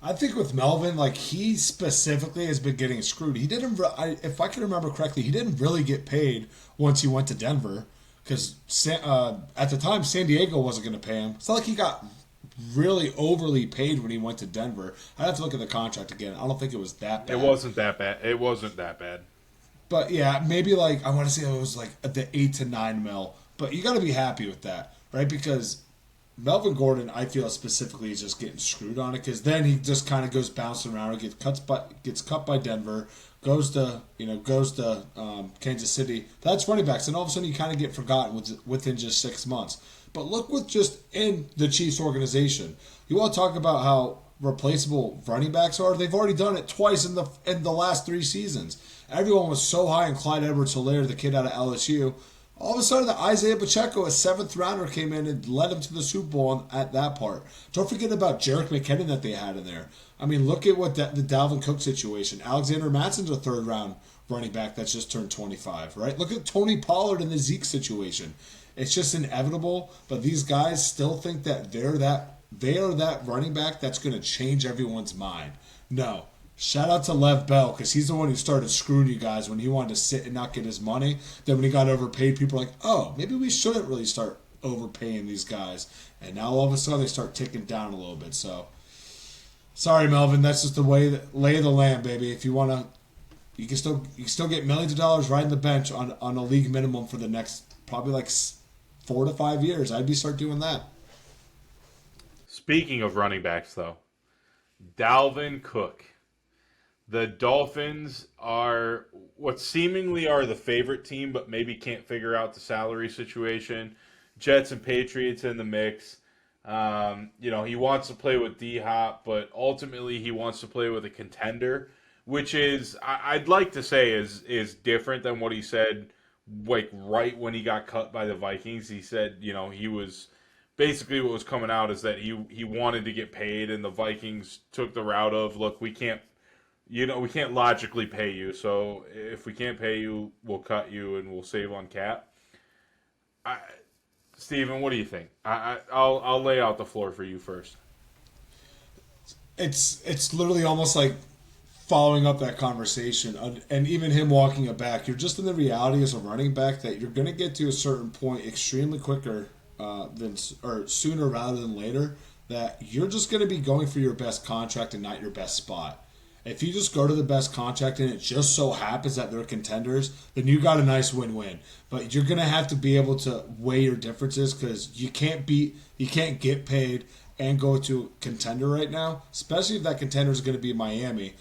I think with Melvin, like, he specifically has been getting screwed. He didn't, if I can remember correctly, he didn't really get paid once he went to Denver because at the time San Diego wasn't going to pay him. It's not like he got really overly paid when he went to Denver. I'd have to look at the contract again. I don't think it was that bad. It wasn't that bad. But yeah, maybe like I want to say it was like the 8 to 9 mil. But you got to be happy with that, right? Because Melvin Gordon, I feel specifically, is just getting screwed on it. Because then he just kind of goes bouncing around, gets cut by Denver, goes to Kansas City. That's running backs, and all of a sudden you kind of get forgotten within just 6 months. But look with just in the Chiefs organization, you want to talk about how replaceable running backs are? They've already done it twice in the last 3 seasons. Everyone was so high on Clyde Edwards-Helaire, the kid out of LSU. All of a sudden, the Isaiah Pacheco, a 7th rounder, came in and led him to the Super Bowl at that part. Don't forget about Jerick McKinnon that they had in there. I mean, look at what the Dalvin Cook situation. Alexander Mattison's a 3rd round running back that's just turned 25, right? Look at Tony Pollard in the Zeke situation. It's just inevitable, but these guys still think that they are that running back that's going to change everyone's mind. No. Shout out to Lev Bell, because he's the one who started screwing you guys when he wanted to sit and not get his money. Then when he got overpaid, people were like, oh, maybe we shouldn't really start overpaying these guys. And now all of a sudden they start ticking down a little bit. So, sorry, Melvin, that's just the lay of the land, baby. If you want to, you can still get millions of dollars riding the bench on a league minimum for the next probably like 4 to 5 years. I'd start doing that. Speaking of running backs, though, Dalvin Cook. The Dolphins are what seemingly are the favorite team, but maybe can't figure out the salary situation. Jets and Patriots in the mix. He wants to play with D Hop, but ultimately he wants to play with a contender, which is I'd like to say is different than what he said like right when he got cut by the Vikings. He said, he was basically what was coming out is that he wanted to get paid, and the Vikings took the route of, look, we can't logically pay you, so if we can't pay you, we'll cut you and we'll save on cap. I, Steven, what do you think? I'll lay out the floor for you first. It's literally almost like following up that conversation, and even him walking it back. You're just in the reality as a running back that you're going to get to a certain point extremely quicker than or sooner rather than later. That you're just going to be going for your best contract and not your best spot. If you just go to the best contract and it just so happens that they're contenders, then you got a nice win-win. But you're going to have to be able to weigh your differences because you can't get paid and go to a contender right now, especially if that contender is going to be Miami.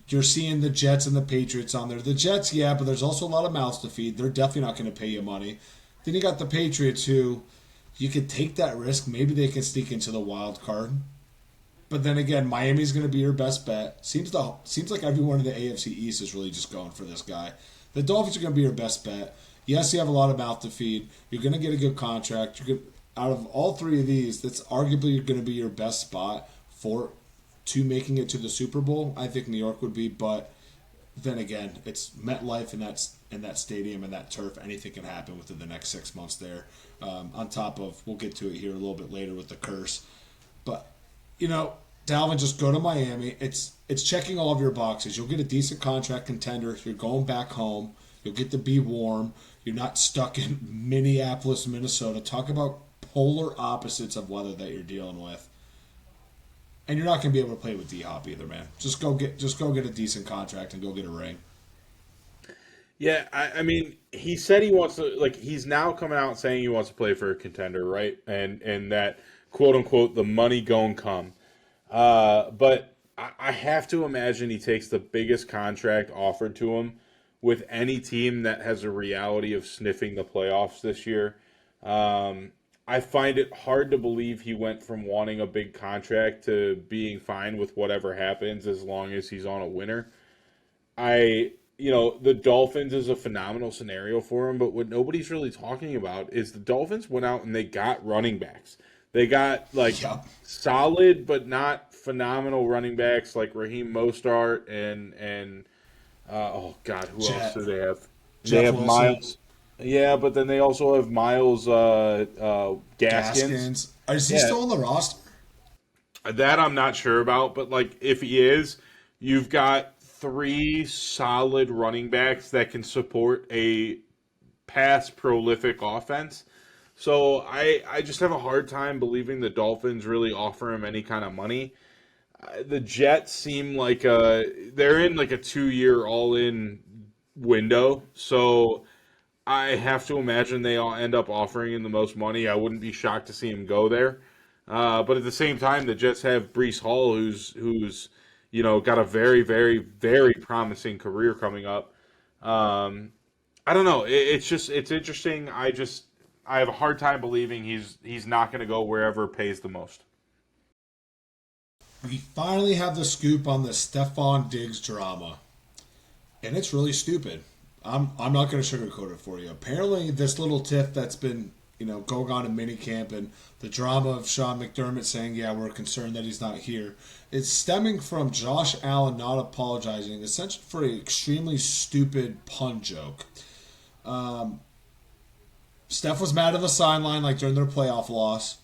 You're seeing the Jets and the Patriots on there. The Jets, yeah, but there's also a lot of mouths to feed. They're definitely not going to pay you money. Then you got the Patriots who you could take that risk. Maybe they can sneak into the wild card. But then again, Miami's going to be your best bet. Seems like everyone in the AFC East is really just going for this guy. The Dolphins are going to be your best bet. Yes, you have a lot of mouth to feed. You're going to get a good contract. Out of all three of these, that's arguably going to be your best spot to making it to the Super Bowl. I think New York would be, but then again, it's MetLife in that stadium and that turf. Anything can happen within the next 6 months there. On top of, we'll get to it here a little bit later with the curse, but. Dalvin, just go to Miami. It's checking all of your boxes. You'll get a decent contract contender. You're going back home. You'll get to be warm. You're not stuck in Minneapolis, Minnesota. Talk about polar opposites of weather that you're dealing with. And you're not going to be able to play with D-Hop either, man. Just go get a decent contract and go get a ring. Yeah, I mean, he said he wants to, like, he's now coming out saying he wants to play for a contender, right? And that, quote unquote, the money gon' come. But I have to imagine he takes the biggest contract offered to him with any team that has a reality of sniffing the playoffs this year. I find it hard to believe he went from wanting a big contract to being fine with whatever happens as long as he's on a winner. The Dolphins is a phenomenal scenario for him, but what nobody's really talking about is the Dolphins went out and they got running backs. They got solid but not phenomenal running backs like Raheem Mostert and oh god, who else do they have? They Jeff have Wilson. Miles. Yeah, but then they also have Miles Gaskins. Is he Yeah, still on the roster? that I'm not sure about, but like if he is, you've got three solid running backs that can support a pass prolific offense. So I just have a hard time believing the Dolphins really offer him any kind of money. The Jets seem like they're in like a 2 year all in window. So I have to imagine they all end up offering him the most money. I wouldn't be shocked to see him go there. But at the same time, the Jets have Breece Hall, who's got a very very very promising career coming up. I don't know. It's interesting. I have a hard time believing he's not going to go wherever pays the most. We finally have the scoop on the Stephon Diggs drama, and it's really stupid. I'm not going to sugarcoat it for you. Apparently, this little tiff that's been going on in minicamp and the drama of Sean McDermott saying, "Yeah, we're concerned that he's not here," it's stemming from Josh Allen not apologizing, essentially for an extremely stupid pun joke. Steph was mad on the sideline, like during their playoff loss,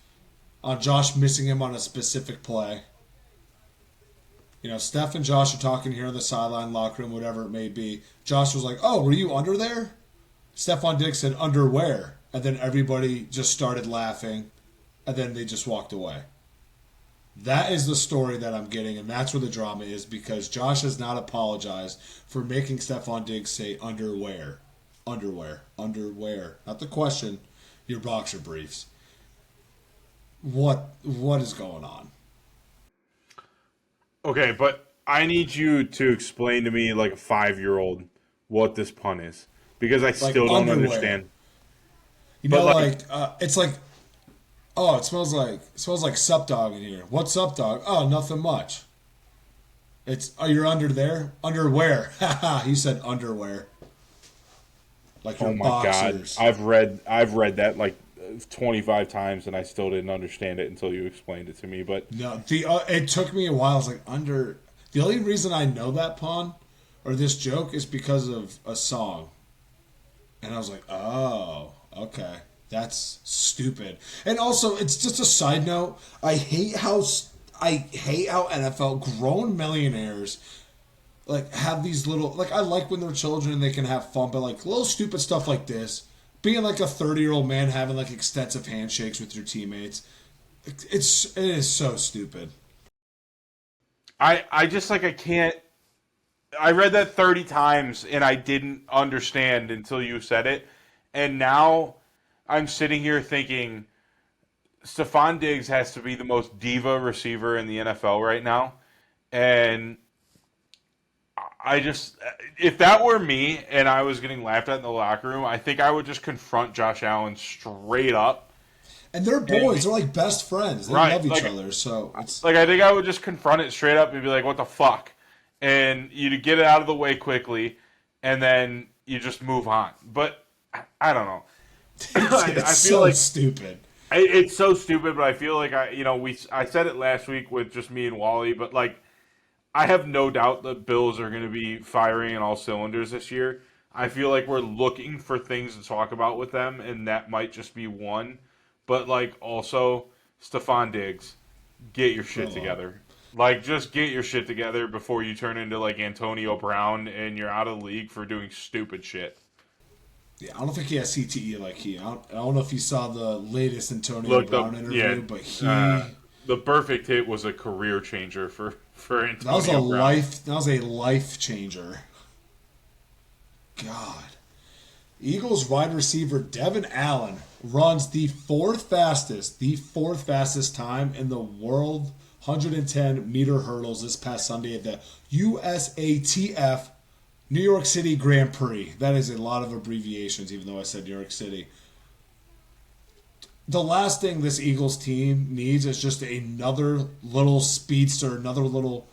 on Josh missing him on a specific play. Steph and Josh are talking here in the sideline, locker room, whatever it may be. Josh was like, "Oh, were you under there?" Stephon Diggs said, "Underwear." And then everybody just started laughing, and then they just walked away. That is the story that I'm getting, and that's where the drama is because Josh has not apologized for making Stephon Diggs say underwear. Underwear. Underwear. Not the question, your boxer briefs. What is going on? Okay, but I need you to explain to me, like a 5-year-old, what this pun is because I Like still don't underwear. understand. You But know, like, like it's like, oh, it smells like sup dog in here. What's up, dog? Oh, nothing much. It's you're under there. Underwear. Haha. He said underwear. Like your oh my god, boxers. I've read that like 25 times and I still didn't understand it until you explained it to me. But No, the it took me a while. I was like under. The only reason I know that pun or this joke is because of a song, and I was like, oh, okay, that's stupid. And also, it's just a side note. I hate how NFL grown millionaires like have these little like I like when they're children and they can have fun, but like little stupid stuff like this, being like a 30-year-old man having like extensive handshakes with your teammates, it is so stupid. I just like I can't. I read that 30 times and I didn't understand until you said it, and now I'm sitting here thinking Stephon Diggs has to be the most diva receiver in the NFL right now, and I just, if that were me and I was getting laughed at in the locker room, I think I would just confront Josh Allen straight up. And they're And boys. They're like best friends. They right, love each other. So it's like I think I would just confront it straight up and be like, "What the fuck?" And you get it out of the way quickly, and then you just move on. But I don't know. it's, I it's feel so like stupid. it's so stupid, but I feel like I said it last week with just me and Wally, but like I have no doubt that Bills are going to be firing on all cylinders this year. I feel like we're looking for things to talk about with them, and that might just be one. But like also, Stephon Diggs, get your shit Grow up. together. Like just get your shit together before you turn into like Antonio Brown and you're out of the league for doing stupid shit. Yeah, I don't think he has CTE like he. I don't know if you saw the latest Antonio Look, Brown interview, but uh, the perfect hit was a career changer for that was a Antonio Brown. life changer. God. Eagles wide receiver Devin Allen runs the fourth fastest time in the world 110-meter hurdles this past Sunday at the USATF New York City Grand Prix. That is a lot of abbreviations, even though I said New York City. The last thing this Eagles team needs is just another little speedster, another little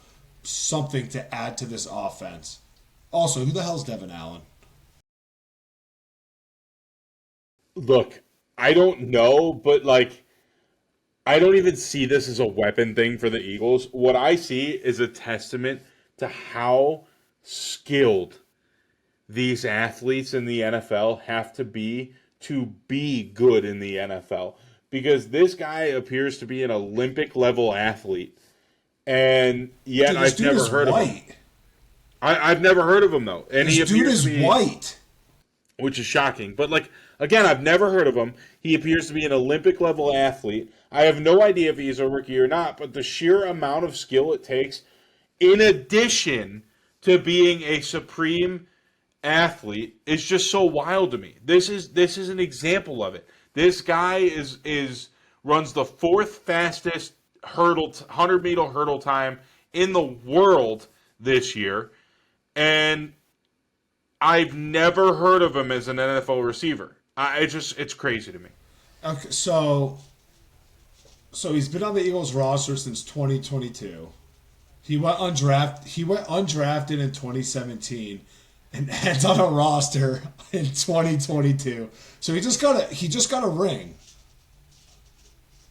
something to add to this offense. Also, who the hell's Devin Allen? Look, I don't know, but like I don't even see this as a weapon thing for the Eagles. What I see is a testament to how skilled these athletes in the NFL have to be good in the NFL. Because this guy appears to be an Olympic level athlete, and yet Dude, this I've dude never is heard of him. white. I've never heard of him though, and This he dude appears to is be, white. which is shocking. But like again, I've never heard of him. He appears to be an Olympic level athlete. I have no idea if he's a rookie or not, but the sheer amount of skill it takes, in addition to being a supreme athlete, is just so wild to me. This is an example of it. This guy is runs the fourth fastest 100-meter hurdle time in the world this year, and I've never heard of him as an NFL receiver. It's crazy to me. Okay, so he's been on the Eagles roster since 2022. He went undrafted in 2017 and ends on a roster in 2022. So he just got a ring.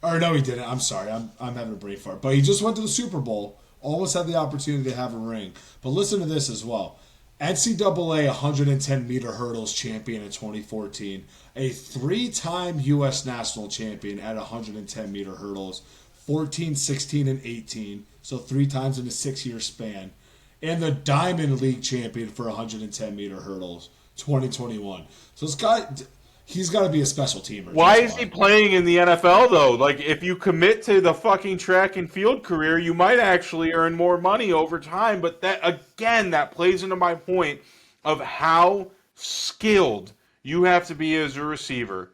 Or no, he didn't. I'm sorry. I'm having a brain fart. But he just went to the Super Bowl. Almost had the opportunity to have a ring. But listen to this as well. NCAA 110-meter hurdles champion in 2014, a three-time U.S. national champion at 110-meter hurdles, 14, 16, and 18, so three times in a 6-year span, and the Diamond League champion for 110-meter hurdles, 2021. So this guy, he's got to be a special teamer. Why That's is he why. playing in the NFL though? Like, if you commit to the fucking track and field career, you might actually earn more money over time. But that again, that plays into my point of how skilled you have to be as a receiver,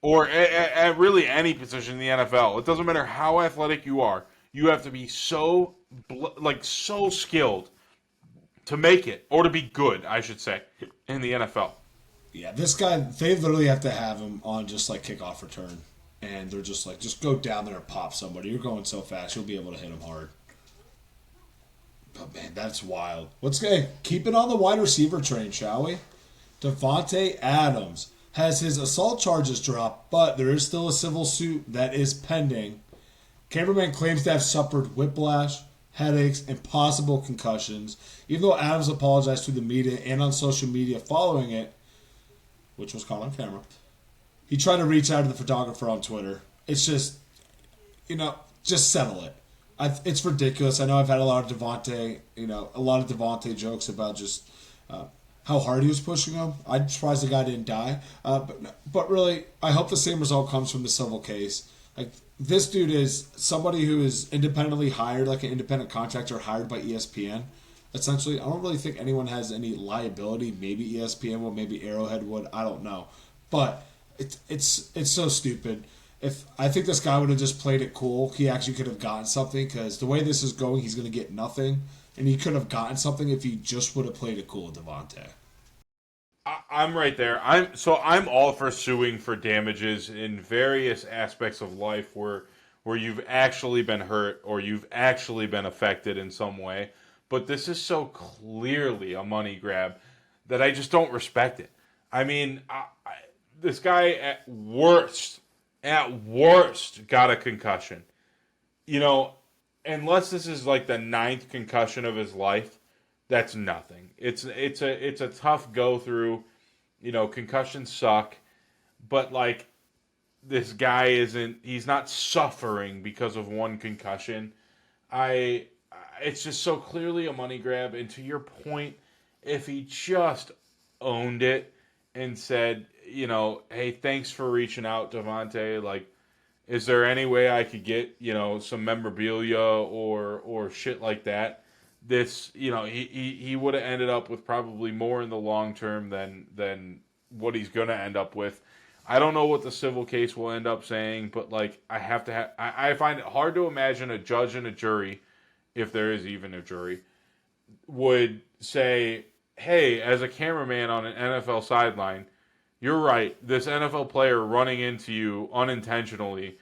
or at really any position in the NFL. It doesn't matter how athletic you are. you have to be so skilled to make it, or to be good, I should say, in the NFL. Yeah, this guy, they literally have to have him on just like kickoff return. And they're just like, just go down there and pop somebody. You're going so fast, you'll be able to hit him hard. But man, that's wild. Let's keep it on the wide receiver train, shall we? Devontae Adams has his assault charges dropped, but there is still a civil suit that is pending. Cameraman claims to have suffered whiplash, headaches, and possible concussions. Even though Adams apologized to the media and on social media following it, which was caught on camera, he tried to reach out to the photographer on Twitter. It's just, just settle it. It's ridiculous. I know I've had a lot of Devontae jokes about just how hard he was pushing him. I'm surprised the guy didn't die. But really, I hope the same result comes from the civil case. Like, this dude is somebody who is independently hired, like an independent contractor hired by ESPN. Essentially, I don't really think anyone has any liability. Maybe ESPN would, maybe Arrowhead would. I don't know. But it's so stupid. If I think this guy would have just played it cool, he actually could have gotten something, because the way this is going, he's going to get nothing. And he could have gotten something if he just would have played it cool with Devontae. I'm right there. I'm all for suing for damages in various aspects of life where you've actually been hurt or you've actually been affected in some way. But this is so clearly a money grab that I just don't respect it. I mean, this guy at worst, got a concussion. Unless this is like the ninth concussion of his life, that's nothing. It's a tough go through. Concussions suck, but like, this guy he's not suffering because of one concussion. It's just so clearly a money grab. And to your point, if he just owned it and said, hey, thanks for reaching out, Devontae. Like, is there any way I could get, some memorabilia or shit like that? This, he would have ended up with probably more in the long term than what he's going to end up with. I don't know what the civil case will end up saying, but like, I find it hard to imagine a judge and a jury, if there is even a jury, would say, hey, as a cameraman on an NFL sideline, you're right, this NFL player running into you unintentionally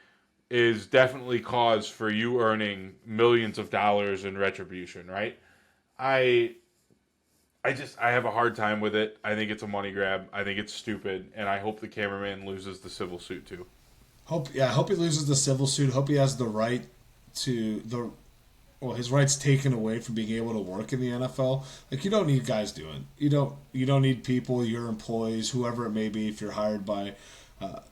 is definitely cause for you earning millions of dollars in retribution, right? I have a hard time with it. I think it's a money grab. I think it's stupid, and I hope the cameraman loses the civil suit too. I hope he loses the civil suit. Hope he has the right to his rights taken away from being able to work in the NFL. Like, you don't need guys doing. You don't need people, your employees, whoever it may be, if you're hired by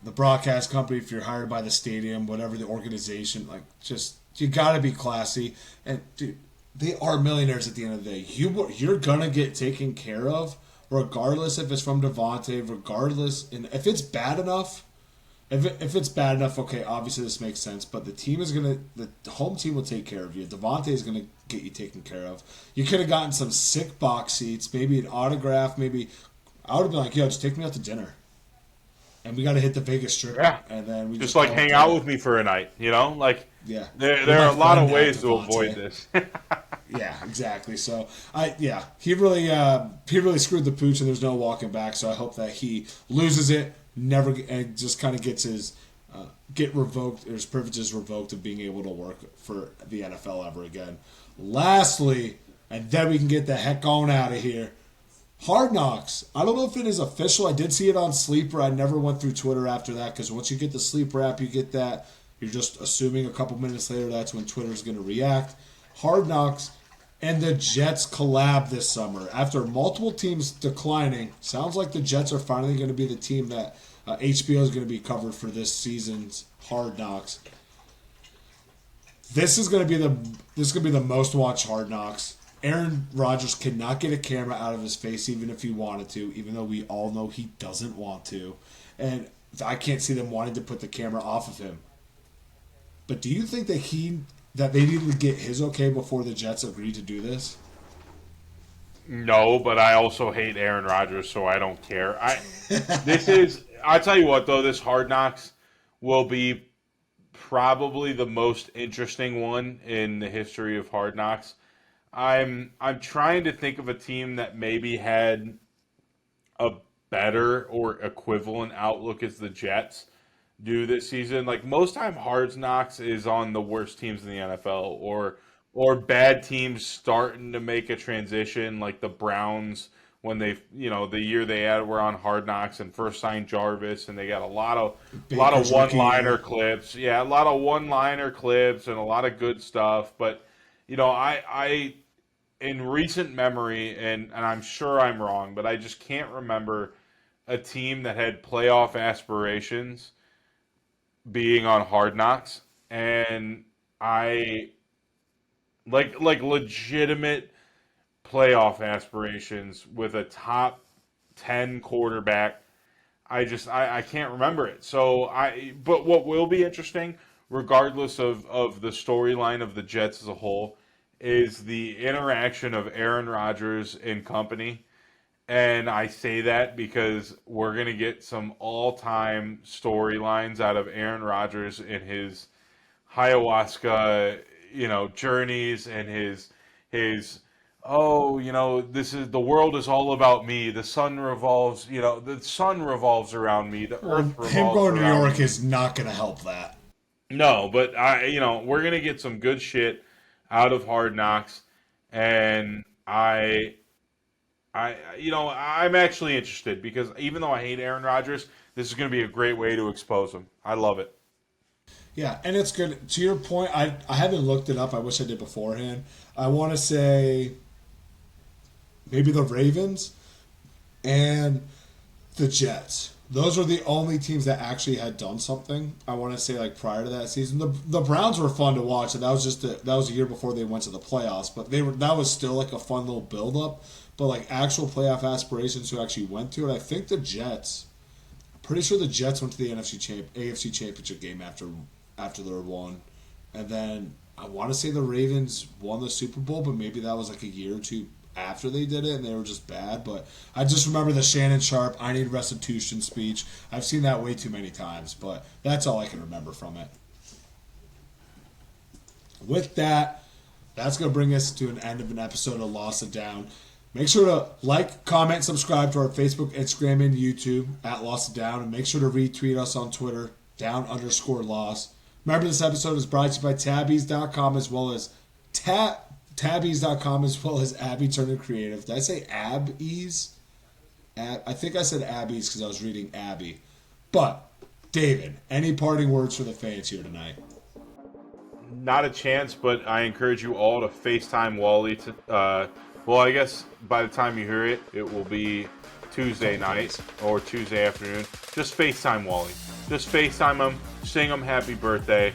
the broadcast company, if you're hired by the stadium, whatever the organization, like, just, you got to be classy. And dude, they are millionaires at the end of the day. You're gonna get taken care of, regardless if it's from Devontae, regardless, and if it's bad enough. If it's bad enough, okay, obviously this makes sense, but the home team will take care of you. Devontae is gonna get you taken care of. You could have gotten some sick box seats, maybe an autograph, maybe. I would have been like, yo, just take me out to dinner, and we got to hit the Vegas Strip, Yeah, and then we just like hang out with me for a night. Like, yeah, there are a lot of ways to avoid this. Yeah, exactly. So he really screwed the pooch, and there's no walking back. So I hope that he loses it, and just kind of gets his get revoked, or his privileges revoked of being able to work for the NFL ever again. Lastly, and then we can get the heck on out of here. Hard Knocks. I don't know if it is official. I did see it on Sleeper. I never went through Twitter after that, because once you get the Sleeper app, you get that. You're just assuming a couple minutes later that's when Twitter's going to react. Hard Knocks and the Jets collab this summer. After multiple teams declining, sounds like the Jets are finally going to be the team that HBO is going to be covered for this season's Hard Knocks. This is going to be the most watched Hard Knocks. Aaron Rodgers cannot get a camera out of his face, even if he wanted to, even though we all know he doesn't want to. And I can't see them wanting to put the camera off of him. But do you think that they needed to get his okay before the Jets agreed to do this? No, but I also hate Aaron Rodgers, so I don't care. I'll tell you what, though, this Hard Knocks will be probably the most interesting one in the history of Hard Knocks. I'm trying to think of a team that maybe had a better or equivalent outlook as the Jets do this season. Like most time, Hard Knocks is on the worst teams in the NFL or bad teams starting to make a transition, like the Browns when they the year they had were on Hard Knocks and first signed Jarvis, and they got a lot of Baker's one rookie liner year. clips. Yeah, a lot of one liner clips and a lot of good stuff. But I in recent memory, and I'm sure I'm wrong, but I just can't remember a team that had playoff aspirations being on Hard Knocks, and I like legitimate playoff aspirations with a top 10 quarterback. I can't remember it. But what will be interesting, regardless of the storyline of the Jets as a whole, is the interaction of Aaron Rodgers and company. And I say that because we're going to get some all-time storylines out of Aaron Rodgers and his ayahuasca, journeys and his this is the world is all about me. The sun revolves around me. The earth Well, him revolves going to New around York me. is not going to help that. No, but we're gonna get some good shit out of Hard Knocks, and I'm actually interested because even though I hate Aaron Rodgers, this is gonna be a great way to expose him. I love it. Yeah, and it's good. To your point, I haven't looked it up. I wish I did beforehand. I want to say maybe the Ravens and the Jets. Those are the only teams that actually had done something. I want to say like prior to that season, the Browns were fun to watch, and that was a year before they went to the playoffs. But that was still like a fun little build up. But like actual playoff aspirations who actually went to it, I think the Jets. Pretty sure the Jets went to the AFC Championship game after their one, and then I want to say the Ravens won the Super Bowl, but maybe that was like a year or two after they did it, and they were just bad. But I just remember the Shannon Sharp "I need restitution" speech. I've seen that way too many times, but that's all I can remember from it. With that, that's going to bring us to an end of an episode of Loss It Down. Make sure to like, comment, subscribe to our Facebook, Instagram, and YouTube at Loss It Down, and make sure to retweet us on Twitter, down_loss. Remember, this episode is brought to you by Tabbies.com as well as Tabbies.com as well as Abby Turner Creative. Did I say Abby's? I think I said Abby's because I was reading Abby. But, David, any parting words for the fans here tonight? Not a chance, but I encourage you all to FaceTime Wally. Well, I guess by the time you hear it, it will be Tuesday night or Tuesday afternoon. Just FaceTime Wally. Just FaceTime him, sing him happy birthday.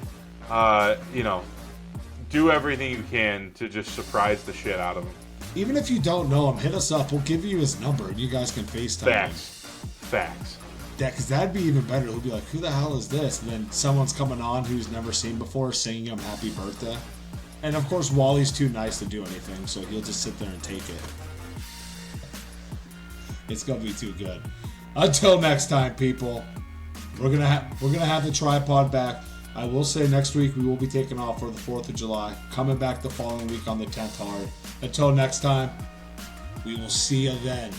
Do everything you can to just surprise the shit out of him. Even if you don't know him, hit us up. We'll give you his number and you guys can FaceTime him. Facts. Because that'd be even better. He'll be like, who the hell is this? And then someone's coming on who's never seen before singing him happy birthday. And of course, Wally's too nice to do anything, so he'll just sit there and take it. It's gonna be too good. Until next time, people, we're gonna have the tripod back. I will say next week we will be taking off for the 4th of July. Coming back the following week on the 10th hard. Until next time, we will see you then.